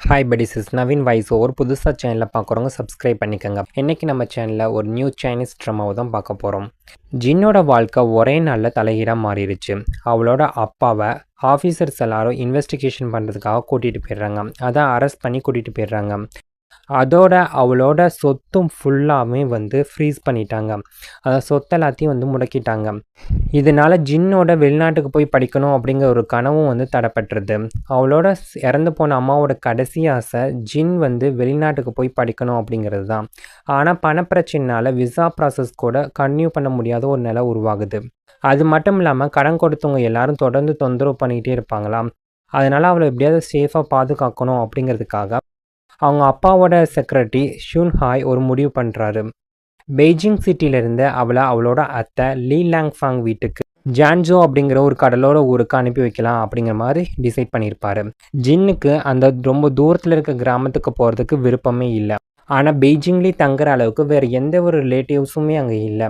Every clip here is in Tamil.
Hi buddies, this is Naveen voice over. புதுசாக சேனலில் பார்க்குறவங்க சப்ஸ்கிரைப் பண்ணிக்கோங்க. இன்றைக்கி நம்ம சேனலில் ஒரு நியூ சைனீஸ் ட்ராமாவை தான் பார்க்க போகிறோம். ஜின்னோட வாழ்க்கை ஒரே நாளில் தலைகீழாக மாறிடுச்சு. அவளோட அப்பாவை ஆஃபீஸர்ஸ் எல்லாரும் இன்வெஸ்டிகேஷன் பண்ணுறதுக்காக கூட்டிகிட்டு போயிடுறாங்க. அதான் அரெஸ்ட் பண்ணி கூட்டிகிட்டு போயிடுறாங்க. அதோட அவளோட சொத்தும் ஃபுல்லாகவே ஃப்ரீஸ் பண்ணிட்டாங்க. அதை சொத்து எல்லாத்தையும் முடக்கிட்டாங்க. இதனால் ஜின்னோட வெளிநாட்டுக்கு போய் படிக்கணும் அப்படிங்கிற ஒரு கனவும் தடைப்பட்டுருது. அவளோட இறந்து போன அம்மாவோட கடைசி ஆசை ஜின் வெளிநாட்டுக்கு போய் படிக்கணும் அப்படிங்கிறது தான். ஆனால் பணப்பிரச்சனைனால விசா ப்ராசஸ் கூட கன்டினியூ பண்ண முடியாத ஒரு நிலை உருவாகுது. அது மட்டும் இல்லாமல் கடன் கொடுத்தவங்க எல்லாரும் தொடர்ந்து தொந்தரவு பண்ணிக்கிட்டே இருப்பாங்களாம். அதனால் அவளை எப்படியாவது சேஃபாக பாதுகாக்கணும் அப்படிங்கிறதுக்காக அவங்க அப்பாவோட செக்ரட்டரி ஷூன்ஹாய் ஒரு முடிவு பண்ணுறாரு. பெய்ஜிங் சிட்டியிலேருந்து அவளை அவளோட அத்தை லீ லாங்ஃபாங் வீட்டுக்கு ஜான்ஜோ அப்படிங்கிற ஒரு கடலோர ஊருக்கு அனுப்பி வைக்கலாம் அப்படிங்கிற மாதிரி டிசைட் பண்ணியிருப்பாரு. ஜின்னுக்கு அந்த ரொம்ப தூரத்தில் இருக்க கிராமத்துக்கு போகிறதுக்கு விருப்பமே இல்லை. ஆனால் பெய்ஜிங்லேயே தங்குற அளவுக்கு வேறு எந்த ஒரு ரிலேட்டிவ்ஸுமே அங்கே இல்லை.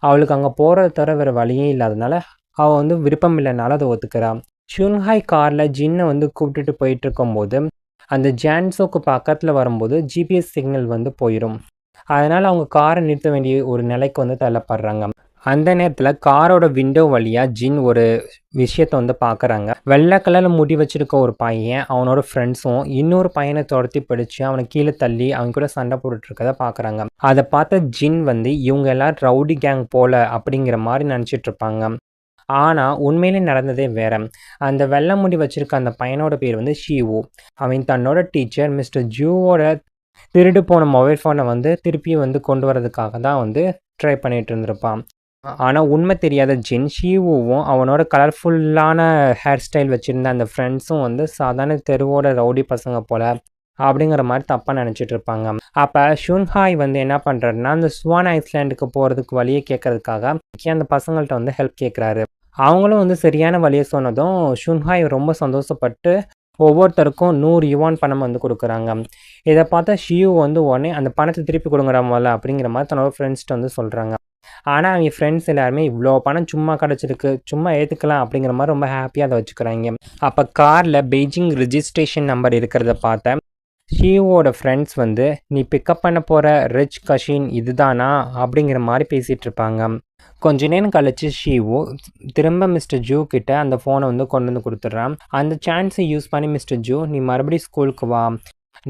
அவளுக்கு அங்கே போகிறத தவிர வேறு வழியே இல்லாதனால அவள் விருப்பம் இல்லைனால அதை ஒத்துக்கிறான். ஷூன்ஹாய் காரில் ஜின்னை கூப்பிட்டுட்டு போயிட்டு இருக்கும்போது அந்த ஜான்சோக்கு பக்கத்தில் வரும்போது ஜிபிஎஸ் சிக்னல் போயிடும். அதனால் அவங்க காரை நிறுத்த வேண்டிய ஒரு நிலைக்கு தள்ளப்படுறாங்க. அந்த நேரத்தில் காரோட விண்டோ வழியாக ஜின் ஒரு விஷயத்தை பார்க்குறாங்க. வெள்ளை கலரில் முடி வச்சுருக்க ஒரு பையன் அவனோட ஃப்ரெண்ட்ஸும் இன்னொரு பையனை துரத்தி பிடிச்சி அவனை கீழே தள்ளி அவங்க கூட சண்டை போட்டுட்ருக்கதை பார்க்குறாங்க. அதை பார்த்த ஜின் இவங்க எல்லாம் ரவுடி கேங் போல அப்படிங்கிற மாதிரி நினச்சிட்ருப்பாங்க. ஆனால் உண்மையிலே நடந்ததே வேற. அந்த வெள்ளை முடி வச்சுருக்க அந்த பையனோட பேர் ஷீவோ. அவன் தன்னோட டீச்சர் மிஸ்டர் ஜூவோட திருடு போன மொபைல் ஃபோனை திருப்பி கொண்டு வரதுக்காக தான் ட்ரை பண்ணிகிட்டு இருந்திருப்பான். ஆனால் உண்மை தெரியாத ஜின் ஷீவோவும் அவனோட கலர்ஃபுல்லான ஹேர் ஸ்டைல் வச்சுருந்த அந்த ஃப்ரெண்ட்ஸும் சாதாரண தெருவோட ரவுடி பசங்க போல் அப்படிங்கிற மாதிரி தப்பாக நினச்சிட்டு இருப்பாங்க. அப்போ ஷூன்ஹாய் என்ன பண்ணுறாருன்னா அந்த ஸ்வான் ஐஸ்லாண்டுக்கு போகிறதுக்கு வழியை கேட்கறதுக்காக அந்த பசங்கள்கிட்ட ஹெல்ப் கேட்குறாரு. அவங்களும் சரியான வழியை சொன்னதும் ஷூன்ஹாய் ரொம்ப சந்தோஷப்பட்டு ஒவ்வொருத்தருக்கும் 100 யுவான் பணம் கொடுக்குறாங்க. இதை பார்த்தா ஷியூ உடனே அந்த பணத்தை திருப்பி கொடுங்குற முதல்ல அப்படிங்கிற மாதிரி தன்னோட ஃப்ரெண்ட்ஸ்கிட்ட சொல்கிறாங்க. ஆனால் அவங்க ஃப்ரெண்ட்ஸ் எல்லாருமே இவ்வளோ பணம் சும்மா கிடச்சிருக்கு, சும்மா ஏற்றுக்கலாம் அப்படிங்கிற மாதிரி ரொம்ப ஹாப்பியாக அதை வச்சுக்கிறாங்க. அப்போ காரில் பெய்ஜிங் ரிஜிஸ்ட்ரேஷன் நம்பர் இருக்கிறத பார்த்தேன் ஷியூவோட ஃப்ரெண்ட்ஸ் நீ பிக்கப் பண்ண போகிற ரிச் கஷின் இதுதானா அப்படிங்கிற மாதிரி பேசிகிட்டு இருப்பாங்க. கொஞ்ச நேரம் கழிச்சு ஷீவோ திரும்ப மிஸ்டர் ஜூ கிட்ட அந்த ஃபோனை கொண்டு கொடுத்துட்றான். அந்த சான்ஸை யூஸ் பண்ணி மிஸ்டர் ஜூ நீ மறுபடியும் ஸ்கூலுக்கு வா,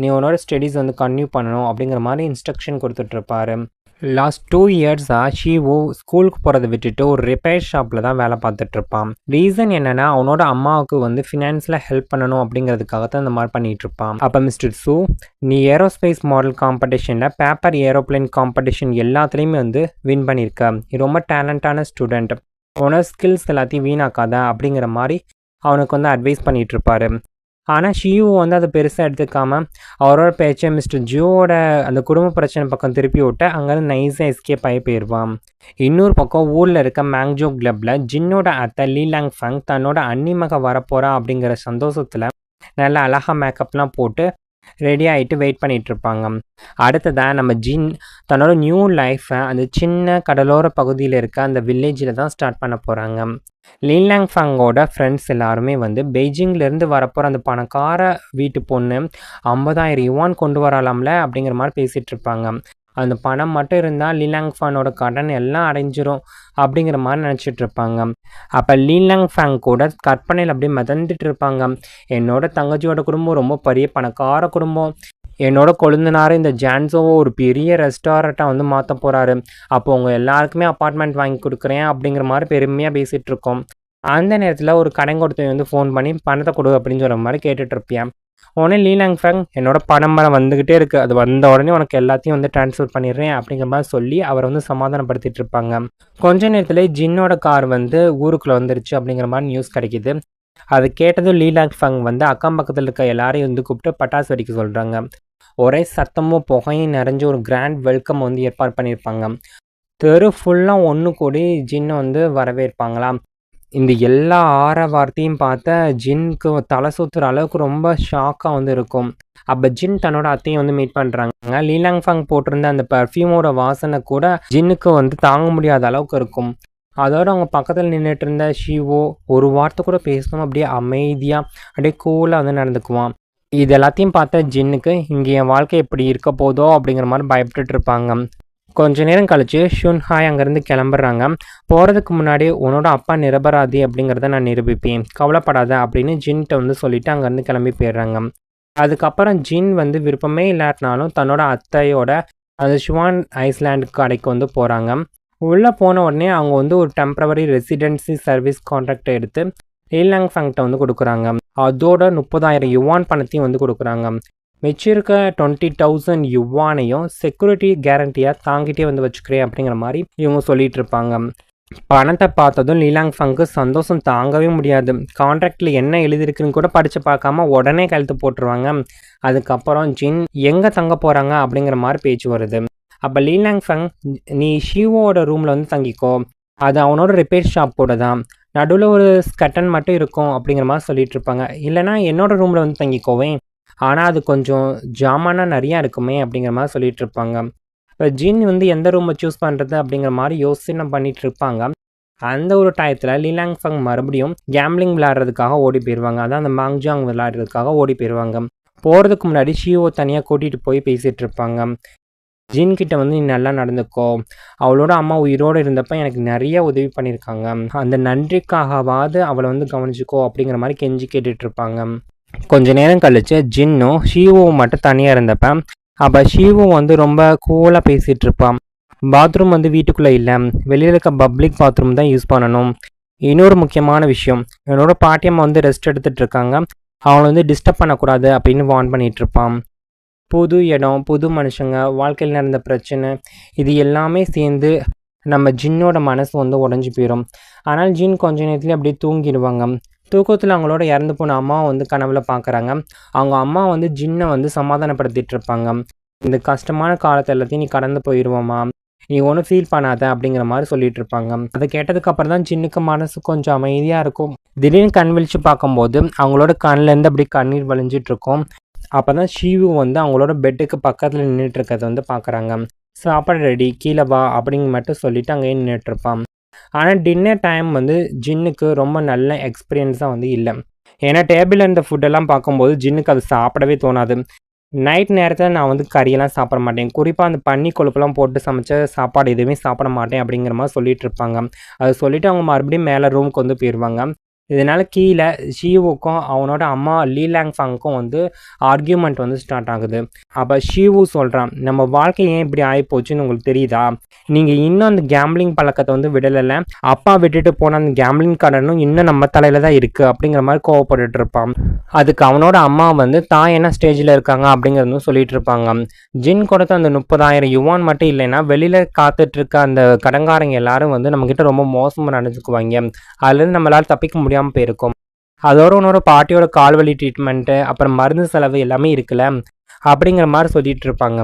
நீ உன்னோட ஸ்டடீஸ் கன்டினியூ பண்ணணும் அப்படிங்கிற மாதிரி இன்ஸ்ட்ரக்ஷன் கொடுத்துட்ருப்பாரு. லாஸ்ட் 2 இயர்ஸாக ஷீவோ ஸ்கூலுக்கு போகிறத விட்டுட்டு ஒரு ரிப்பேர் ஷாப்பில் தான் வேலை பார்த்துட்ருப்பான். ரீசன் என்னென்னா அவனோட அம்மாவுக்கு ஃபினான்ஸில் ஹெல்ப் பண்ணணும் அப்படிங்கிறதுக்காக தான் இந்த மாதிரி பண்ணிகிட்ருப்பான். அப்போ மிஸ்டர் சூ நீ ஏரோஸ்பேஸ் மாடல் காம்படிஷனில் பேப்பர் ஏரோப்ளைன் காம்படிஷன் எல்லாத்துலேயுமே வின் பண்ணியிருக்க, நீ ரொம்ப டேலண்டான ஸ்டூடெண்ட், உன்னோட ஸ்கில்ஸ் எல்லாத்தையும் வீணாக்காத அப்படிங்கிற மாதிரி அவனுக்கு அட்வைஸ் பண்ணிகிட்ருப்பாரு. ஆனால் ஷியூ அதை பெருசாக எடுத்துக்காமல் அவரோட பேச்சை மிஸ்டர் ஜூவோட அந்த குடும்ப பிரச்சனை பக்கம் திருப்பி விட்டு அங்கேருந்து நைஸாக எஸ்கேப் ஆகி போயிடுவான். இன்னொரு பக்கம் ஊரில் இருக்க மேங்ஜோ கிளப்பில் ஜின்னோட அத்தை லீ லாங்ஃபாங் தன்னோட அண்ணி மக வரப்போகிறா அப்படிங்கிற சந்தோஷத்தில் நல்லா அழகாக மேக்கப்லாம் போட்டு ரெடி ஆகிட்டு வெயிட் பண்ணிகிட்ருப்பாங்க. அடுத்ததாக நம்ம ஜின் தன்னோட நியூ லைஃப்பை அந்த சின்ன கடலோர பகுதியில் இருக்க அந்த வில்லேஜில் தான் ஸ்டார்ட் பண்ண போகிறாங்க. லீ லாங்ஃபாங்கோட ஃப்ரெண்ட்ஸ் எல்லாருமே பெய்ஜிங்லேருந்து வரப்போகிற அந்த பணக்கார வீட்டு பொண்ணு 50,000 யுவான் கொண்டு வரலாம்ல அப்படிங்கிற மாதிரி பேசிகிட்டு இருப்பாங்க. அந்த பணம் மட்டும் இருந்தால் லீ லாங்ஃபானோட கடன் எல்லாம் அடைஞ்சிரும் அப்படிங்கிற மாதிரி நினச்சிட்டு இருப்பாங்க. அப்போ லீ லாங்ஃபாங் கூட கற்பனையில் அப்படியே மிதந்துட்டு இருப்பாங்க. என்னோட தங்கச்சியோட குடும்பம் ரொம்ப பெரிய பணக்கார குடும்பம், என்னோட கொழுந்தனார் இந்த ஜான்சோவை ஒரு பெரிய ரெஸ்டாரண்ட்டாக மாற்ற போகிறாரு, அப்போ உங்கள் எல்லாருக்குமே அப்பார்ட்மெண்ட் வாங்கி கொடுக்குறேன் அப்படிங்கிற மாதிரி பெருமையாக பேசிகிட்டு இருக்கோம். அந்த நேரத்தில் ஒரு கடன் கொடுத்த ஃபோன் பண்ணி பணத்தை கொடு அப்படின்னு சொல்கிற மாதிரி கேட்டுட்ருப்பேன். உடனே லீ லாங்ஃபாங் என்னோட பணம் வந்துக்கிட்டே இருக்குது, அது வந்த உடனே உனக்கு எல்லாத்தையும் ட்ரான்ஸ்ஃபர் பண்ணிடுறேன் அப்படிங்கிற மாதிரி சொல்லி அவரை சமாதானப்படுத்திட்டு இருப்பாங்க. கொஞ்ச நேரத்தில் ஜின்னோட கார் ஊருக்குள்ளே வந்துருச்சு அப்படிங்கிற மாதிரி நியூஸ் கிடைக்கிது. அதை கேட்டதும் லீ லாங்ஃபாங் அக்கம் பக்கத்தில் இருக்க எல்லாரையும் கூப்பிட்டு பட்டாசு வெடிக்க சொல்கிறாங்க. ஒரே சத்தமும் புகையும் நிறைஞ்ச ஒரு கிராண்ட் வெல்கம் ஏற்பாடு பண்ணியிருப்பாங்க. தெரு ஃபுல்லாக ஒன்று கூடி ஜின்னை வரவேற்பாங்களாம். இந்த எல்லா வார்த்தையும் பார்த்த ஜின்க்கு தலை சுற்றுற அளவுக்கு ரொம்ப ஷாக்காக இருக்கும். அப்போ ஜின் தன்னோட அத்தையும் மீட் பண்ணுறாங்க. லீ லாங்ஃபாங் போட்டிருந்த அந்த பர்ஃப்யூமோட வாசனை கூட ஜின்னுக்கு தாங்க முடியாத அளவுக்கு இருக்கும். அதோட அவங்க பக்கத்தில் நின்றுட்டு இருந்த ஷீவோ ஒரு வார்த்தை கூட பேசணும் அப்படியே அமைதியாக அப்படியே கூலாக நடந்துக்குவான். இது எல்லாத்தையும் பார்த்த ஜின்னுக்கு இங்கே என் வாழ்க்கை எப்படி இருக்க போதோ அப்படிங்கிற மாதிரி பயப்பட்டுட்டு இருப்பாங்க. கொஞ்ச நேரம் கழிச்சு ஷுன்ஹாய் அங்கேருந்து கிளம்புறாங்க. போகிறதுக்கு முன்னாடி உன்னோட அப்பா நிரபராதி அப்படிங்கிறத நான் நிரூபிப்பேன், கவலைப்படாத அப்படின்னு ஜின்கிட்ட வந்து சொல்லிட்டு அங்கேருந்து கிளம்பி போயிடுறாங்க. அதுக்கப்புறம் ஜின் வந்து விருப்பமே இல்லாட்டினாலும் தன்னோட அத்தையோட அந்த ஷுவான் ஐஸ்லாண்ட் கடைக்கு வந்து போகிறாங்க. உள்ளே போன உடனே அவங்க வந்து ஒரு டெம்பரவரி ரெசிடென்சி சர்வீஸ் கான்ட்ராக்டை எடுத்து லீலாங் ஃபங்கிட்ட வந்து கொடுக்குறாங்க. அதோட 30,000 யுவான் பணத்தையும் வந்து கொடுக்குறாங்க. மிச்சிருக்க 20,000 யுவானையும் செக்யூரிட்டி கேரண்டியாக தாங்கிட்டே வந்து வச்சுக்கிறேன் அப்படிங்கிற மாதிரி இவங்க சொல்லிட்டு இருப்பாங்க. பணத்தை பார்த்ததும் லீலாங் ஃபங்க்கு சந்தோஷம் தாங்கவே முடியாது. கான்ட்ராக்டில் என்ன எழுதியிருக்குன்னு கூட படித்து பார்க்காம உடனே கழுத்து போட்டுருவாங்க. அதுக்கப்புறம் ஜின் எங்கே தங்க போகிறாங்க அப்படிங்கிற மாதிரி பேச்சு வருது. அப்போ லீலாங் ஃபங், நீ ஷீவோட ரூமில் வந்து தங்கிக்கோ, அது அவனோட ரிப்பேர் ஷாப்போட தான், நடுவில் ஒரு ஸ்கட்டன் மட்டும் இருக்கும் அப்படிங்கிற மாதிரி சொல்லிட்டு இருப்பாங்க. இல்லைனா என்னோட ரூமில் வந்து தங்கிக்கோவேன், ஆனால் அது கொஞ்சம் ஜாமானா நிறையா இருக்குமே அப்படிங்கிற மாதிரி சொல்லிட்டு இருப்பாங்க. இப்போ ஜின் வந்து எந்த ரூமை சூஸ் பண்ணுறது அப்படிங்கிற மாதிரி யோசனை பண்ணிட்டு இருப்பாங்க. அந்த ஒரு டயத்தில் லீலாங் ஃபங் மறுபடியும் கேம்லிங் விளையாடுறதுக்காக ஓடி போயிடுவாங்க. அதான் அந்த மாங்ஜாங் விளையாடுறதுக்காக ஓடி போயிடுவாங்க. போகிறதுக்கு முன்னாடி ஷீவோ தனியாக கூட்டிகிட்டு போய் பேசிகிட்டு இருப்பாங்க. ஜின்கிட்ட வந்து நீ நல்லா நடந்துக்கோ, அவளோட அம்மா உயிரோடு இருந்தப்போ எனக்கு நிறைய உதவி பண்ணியிருக்காங்க, அந்த நன்றிக்காகவாது அவளை வந்து கவனிச்சிக்கோ அப்படிங்கிற மாதிரி கெஞ்சி கேட்டுட்ருப்பாங்க. கொஞ்ச நேரம் கழிச்சு ஜின்னும் ஷீவோவும் மட்டும் தனியாக இருந்தப்ப அப்போ ஷீவோ வந்து ரொம்ப கூலாக பேசிகிட்டு இருப்பான். பாத்ரூம் வந்து வீட்டுக்குள்ளே இல்லை, வெளியில் இருக்க பப்ளிக் பாத்ரூம் தான் யூஸ் பண்ணணும். இன்னொரு முக்கியமான விஷயம், என்னோட பாட்டியம்மா வந்து ரெஸ்ட் எடுத்துகிட்டு இருக்காங்க, அவங்கள வந்து டிஸ்டர்ப் பண்ணக்கூடாது அப்படின்னு வார்ன் பண்ணிகிட்டு இருப்பான். புது இடம், புது மனுஷங்க, வாழ்க்கையில் நடந்த பிரச்சனை, இது எல்லாமே சேர்ந்து நம்ம ஜின்னோட மனசு வந்து உடஞ்சி போயிடும். ஆனால் ஜின் கொஞ்ச நேரத்துலேயே அப்படியே தூங்கிடுவாங்க. தூக்கத்தில் அவங்களோட இறந்து போன அம்மாவை வந்து கனவுல பார்க்குறாங்க. அவங்க அம்மா வந்து ஜின்னை வந்து சமாதானப்படுத்திட்டு இருப்பாங்க. இந்த கஷ்டமான காலத்தை எல்லாத்தையும் நீ கடந்து போயிடுவோம்மா, நீ ஒன்றும் ஃபீல் பண்ணாத அப்படிங்கிற மாதிரி சொல்லிட்டு இருப்பாங்க. அதை கேட்டதுக்கு அப்புறம் தான் ஜின்னுக்கு மனசு கொஞ்சம் அமைதியாக இருக்கும். திடீர்னு கண் விழிச்சு பார்க்கும்போது அவங்களோட கண்ணிலேருந்து அப்படி கண்ணீர் வழிஞ்சிட்டு இருக்கும். அப்போ தான் ஷீவு வந்து அவங்களோட பெட்டுக்கு பக்கத்தில் நின்றுட்டு இருக்கிறத வந்து பார்க்குறாங்க. சாப்பாடு ரெடி, கீழே வா அப்படிங்க மட்டும் சொல்லிவிட்டு அங்கேயே நின்றுட்டுருப்பான். ஆனால் டின்னர் டைம் வந்து ஜின்னுக்கு ரொம்ப நல்ல எக்ஸ்பீரியன்ஸாக வந்து இல்லை. ஏன்னா டேபிளில் இருந்த ஃபுட்டெல்லாம் பார்க்கும்போது ஜின்னுக்கு அது சாப்பிடவே தோணாது. நைட் நேரத்தில் நான் வந்து கறியெல்லாம் சாப்பிட மாட்டேன், குறிப்பாக அந்த பன்னி கொழுப்பெல்லாம் போட்டு சமைச்ச சாப்பாடு எதுவுமே சாப்பிட மாட்டேன் அப்படிங்கிற மாதிரி சொல்லிட்டு இருப்பாங்க. அதை சொல்லிவிட்டு அவங்க மறுபடியும் மேலே ரூமுக்கு வந்து போயிடுவாங்க. இதனால் கீழே ஷீவுக்கும் அவனோட அம்மா லீலாங் ஃபங்க்கும் வந்து ஆர்கியூமெண்ட் வந்து ஸ்டார்ட் ஆகுது. அப்போ ஷீவு சொல்கிறான், நம்ம வாழ்க்கை ஏன் இப்படி ஆகிப்போச்சுன்னு உங்களுக்கு தெரியுதா, நீங்கள் இன்னும் அந்த கேம்பிளிங் பழக்கத்தை வந்து விடலை, அப்பா விட்டுட்டு போன அந்த கேம்பிளிங் கடனும் இன்னும் நம்ம தலையில் தான் இருக்குது அப்படிங்கிற மாதிரி கோவப்பட்டுட்டு இருப்பான். அதுக்கு அவனோட அம்மா வந்து தான் என்ன ஸ்டேஜில் இருக்காங்க அப்படிங்கிறதும் சொல்லிட்டு இருப்பாங்க. ஜின் கொடுத்த அந்த 30,000 யுவான் மட்டும் இல்லைன்னா வெளியில் காத்துட்ருக்க அந்த கடங்காரங்க எல்லாரும் வந்து நம்மக்கிட்ட ரொம்ப மோசமாக நடந்துக்குவாங்க, அதுலேருந்து நம்மளால் தப்பிக்க முடியாமல் போயிருக்கும். அதோட உன்னோட பாட்டியோட கால்வலி ட்ரீட்மெண்ட்டு, அப்புறம் மருந்து செலவு எல்லாமே இருக்குல்ல அப்படிங்கிற மாதிரி சொல்லிட்டு இருப்பாங்க.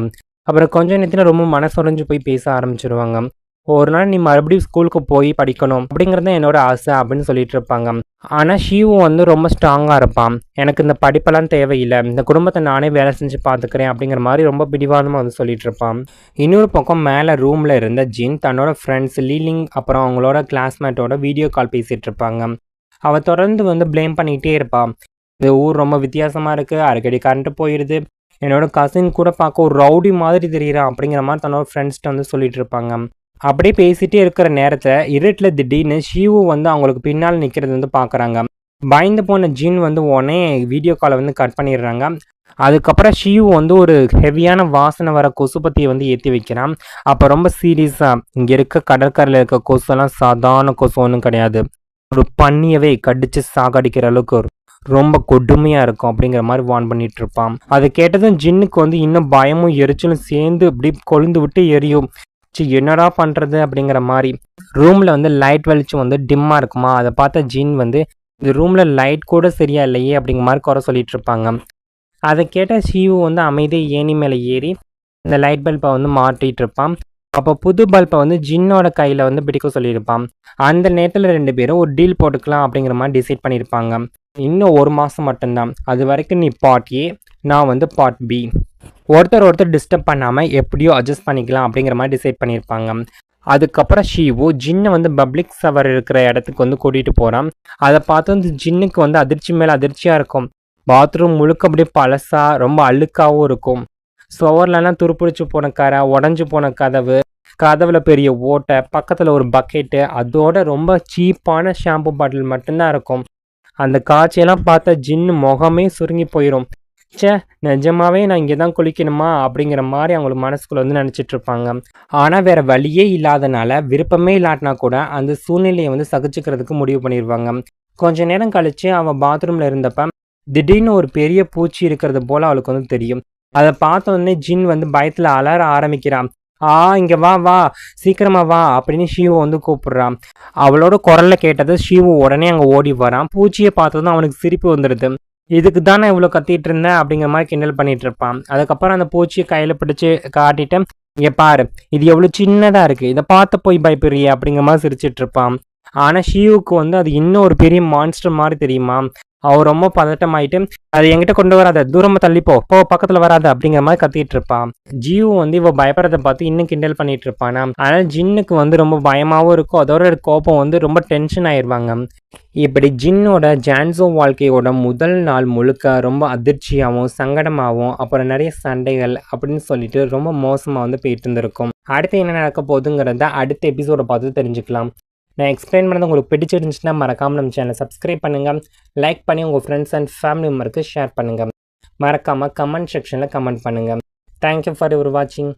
அப்புறம் கொஞ்ச நேரத்தில் ரொம்ப மனசுடைஞ்சு போய் பேச ஆரம்பிச்சிருவாங்க. ஒரு நாள் நீ மறுபடியும் ஸ்கூலுக்கு போய் படிக்கணும் அப்படிங்கிறது தான் என்னோட ஆசை அப்படின்னு சொல்லிட்டு இருப்பாங்க. ஆனால் ஷீவு வந்து ரொம்ப ஸ்ட்ராங்காக இருப்பான், எனக்கு இந்த படிப்பெல்லாம் தேவையில்லை, இந்த குடும்பத்தை நானே வேலை செஞ்சு பார்த்துக்கிறேன் அப்படிங்கிற மாதிரி ரொம்ப பிடிவாதமாக வந்து சொல்லிட்டு இருப்பான். இன்னொரு பக்கம் மேலே ரூமில் இருந்த ஜின் தன்னோட ஃப்ரெண்ட்ஸ் லீலிங் அப்புறம் அவங்களோட கிளாஸ்மேட்டோட வீடியோ கால் பேசிகிட்டு இருப்பாங்க. அவள் தொடர்ந்து வந்து ப்ளேம் பண்ணிக்கிட்டே இருப்பாள். இந்த ஊர் ரொம்ப வித்தியாசமாக இருக்குது, அடிக்கடி கரண்ட்டு போயிடுது, என்னோடய கசின் கூட பார்க்க ஒரு ரவுடி மாதிரி தெரியுறான் அப்படிங்கிற மாதிரி தன்னோட ஃப்ரெண்ட்ஸ்கிட்ட வந்து சொல்லிட்டு இருப்பாங்க. அப்படியே பேசிகிட்டே இருக்கிற நேரத்தில் இருட்டில் திடீர்னு ஷீவு வந்து அவங்களுக்கு பின்னால் நிற்கிறது வந்து பார்க்குறாங்க. பயந்து போன ஜின் வந்து உடனே வீடியோ காலை வந்து கட் பண்ணிடுறாங்க. அதுக்கப்புறம் ஷீவு வந்து ஒரு ஹெவியான வாசனை வர கொசுபத்தியை வந்து ஏற்றி வைக்கிறான். அப்போ ரொம்ப சீரியஸாக, இங்கே இருக்க கடற்கரையில் இருக்க கொசுலாம் சாதாரண கொசு ஒன்றும் கிடையாது, ஒரு பன்னியவே கடிச்சு சாகடிக்கிற அளவுக்கு ரொம்ப கொடுமையாக இருக்கும் அப்படிங்கிற மாதிரி வார்ன் பண்ணிட்டு இருப்பான். அதை கேட்டதும் ஜின்னுக்கு வந்து இன்னும் பயமும் எரிச்சலும் சேர்ந்து இப்படி கொழுந்து விட்டு எரியும். என்னடா பண்ணுறது அப்படிங்கிற மாதிரி. ரூமில் வந்து லைட் வெளிச்சம் வந்து டிம்மாக இருக்குமா, அதை பார்த்த ஜின் வந்து இந்த ரூமில் லைட் கூட சரியா இல்லையே அப்படிங்கிற மாதிரி குறை சொல்லிட்டு இருப்பாங்க. அதை கேட்ட ஷீவு வந்து அமைதியை ஏணி மேலே ஏறி இந்த லைட் பல்பை வந்து மாட்டிகிட்டு இருப்பான். அப்போ புது பல்பை வந்து ஜின்னோட கையில் வந்து பிடிக்க சொல்லியிருப்பான். அந்த நேரத்தில் 2 பேரும் ஒரு டீல் போட்டுக்கலாம் அப்படிங்கிற மாதிரி டிசைட் பண்ணியிருப்பாங்க. இன்னும் 1 மாதம் மட்டும்தான், அது வரைக்கும் நீ பார்ட் ஏ, நான் வந்து பார்ட் பி, ஒருத்தர் டிஸ்டர்ப் பண்ணாமல் எப்படியோ அட்ஜஸ்ட் பண்ணிக்கலாம் அப்படிங்கிற மாதிரி டிசைட் பண்ணியிருப்பாங்க. அதுக்கப்புறம் ஷீவு ஜின்னை வந்து பப்ளிக் சவர் இருக்கிற இடத்துக்கு வந்து கூட்டிகிட்டு போகிறான். அதை பார்த்து வந்து ஜின்னுக்கு வந்து அதிர்ச்சி மேலே அதிர்ச்சியாக இருக்கும். பாத்ரூம் முழுக்க அப்படியே பழசா ரொம்ப அழுக்காவும் இருக்கும். சுவர்லலாம் துருப்பிடிச்சு போன கரை, உடஞ்சு போன கதவு, கதவுல பெரிய ஓட்டை, பக்கத்தில் ஒரு பக்கெட்டு, அதோட ரொம்ப சீப்பான ஷாம்பு பாட்டில் மட்டும்தான் இருக்கும். அந்த காட்சியெல்லாம் பார்த்தா ஜின்னு முகமே சுருங்கி போயிடும். ச்சே, நிஜமாவே நான் இங்கே தான் குளிக்கணுமா அப்படிங்கிற மாதிரி அவங்களுக்கு மனசுக்குள்ள வந்து நினச்சிட்டு இருப்பாங்க. ஆனால் வேற வழியே இல்லாதனால, விருப்பமே இல்லாட்டினா கூட அந்த சூழ்நிலையை வந்து சகிச்சுக்கிறதுக்கு முடிவு பண்ணிடுவாங்க. கொஞ்ச நேரம் கழிச்சு அவன் பாத்ரூமில் இருந்தப்ப திடீர்னு ஒரு பெரிய பூச்சி இருக்கிறது போல அவளுக்கு வந்து தெரியும். அதை பார்த்த உடனே ஜின் வந்து பயத்தில் அலற ஆரம்பிக்கிறான். இங்க வா வா, சீக்கிரமா வா அப்படின்னு ஷீவை வந்து கூப்பிடுறான். அவளோட குரல்ல கேட்டது ஷீவு உடனே அங்கே ஓடி வரான். பூச்சியை பார்த்ததும் அவனுக்கு சிரிப்பு வந்துடுது. இதுக்கு தான் நான் இவ்வளோ கத்திட்டு இருந்தேன் அப்படிங்கிற மாதிரி கிண்டல் பண்ணிட்டு இருப்பான். அதுக்கப்புறம் அந்த பூச்சியை கையில் பிடிச்சி காட்டிட்டு, இங்கே பாரு, இது எவ்வளோ சின்னதாக இருக்குது, இதை பார்த்து போய் பயப்படுறிய அப்படிங்கிற மாதிரி சிரிச்சிட்டு இருப்பான். ஆனால் ஷீவுக்கு வந்து அது இன்னும் ஒரு பெரிய மான்ஸ்டர் மாதிரி தெரியுமா. அவள் ரொம்ப பதட்டமாயிட்டு, அது என்கிட்ட கொண்டு வராத, தூரமாக தள்ளிப்போ, போ பக்கத்தில் வராத அப்படிங்கிற மாதிரி கத்திட்டு இருப்பான். ஜீவு வந்து இவ பயப்படுறதை பார்த்து இன்னும் கிண்டல் பண்ணிட்டு இருப்பானா. அதனால் ஜின்னுக்கு வந்து ரொம்ப பயமாகவும் இருக்கும். அதோட கோபம் வந்து ரொம்ப டென்ஷன் ஆயிடுவாங்க. இப்படி ஜின்னோட ஜான்சோ வாழ்க்கையோட முதல் நாள் முழுக்க ரொம்ப அதிர்ச்சியாகவும் சங்கடமாகவும் அப்புறம் நிறைய சண்டைகள் அப்படின்னு சொல்லிட்டு ரொம்ப மோசமாக வந்து போயிட்டு இருந்திருக்கும். அடுத்து என்ன நடக்க போகுதுங்கிறத அடுத்த எபிசோடை பார்த்து தெரிஞ்சுக்கலாம். நான் எக்ஸ்பிளைன் பண்ணது உங்களுக்கு பிடிச்சிருந்துச்சுன்னா மறக்காமல் நம்ம சேனலை சப்ஸ்கிரைப் பண்ணுங்கள், லைக் பண்ணி உங்கள் ஃப்ரெண்ட்ஸ் அண்ட் ஃபேமிலி மெம்பருக்கு ஷேர் பண்ணுங்கள், மறக்காமல் கமெண்ட் செக்ஷனில் கமெண்ட் பண்ணுங்கள். தேங்க்யூ ஃபார் யுவர் வாட்சிங்.